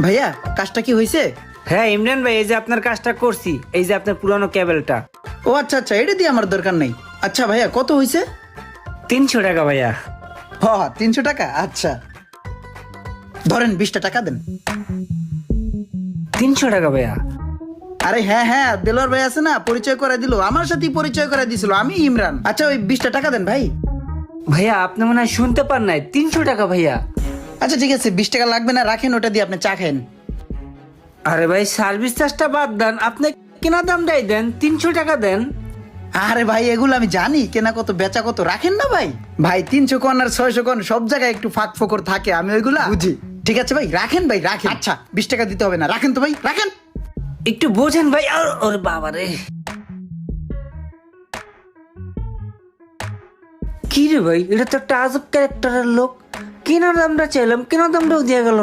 ভাইয়া কাজটা কি হয়েছে? হ্যাঁ ইমরান ভাই, এই যে আপনার কাজটা করছি, এই যে আপনার পুরানো কেবলটা। ও আচ্ছা আচ্ছা, এটা দিয়ে আমার দরকার নেই। আচ্ছা ভাইয়া কত হয়েছে? 300 টাকা ভাইয়া। হ 300 টাকা, আচ্ছা ধরেন 20টা টাকা দেন। 300 টাকা ভাইয়া? আরে হ্যাঁ হ্যাঁ, দেলোয়ার ভাই আছে না, পরিচয় করে দিল, আমার সাথেই পরিচয় করে দিছিল, আমি ইমরান। আচ্ছা ওই 20টা টাকা দেন ভাই। ভাইয়া আপনি মনে হয় শুনতে পান নাই, 300 টাকা ভাইয়া। আচ্ছা ঠিক আছে, 20 টাকা লাগবে না, রাখেন, ওটা দিয়ে আপনি চা খান। আরে ভাই সার্ভিস চার্জটা বাদ দেন, আপনি কেনা দামটাই দেন, 300 টাকা দেন। আরে ভাই এগুলো আমি জানি, কেনা কত বেচা কত, রাখেন না ভাই। ভাই 300 কোন আর 600 কোন সব জায়গায় একটু ফাঁক ফোকর থাকে, আমি ওইগুলা বুঝি। ঠিক আছে ভাই রাখেন, ভাই রাখেন। আচ্ছা 20 টাকা দিতে হবে না, রাখেন তো ভাই, রাখেন। একটু বোঝেন ভাই। ওরে বাবা রে, কি রে ভাই, এটা তো একটা আজব ক্যারেক্টারের লোক। কেনার দামটা চাইলাম, কেনার দামটাও দিয়ে গেল।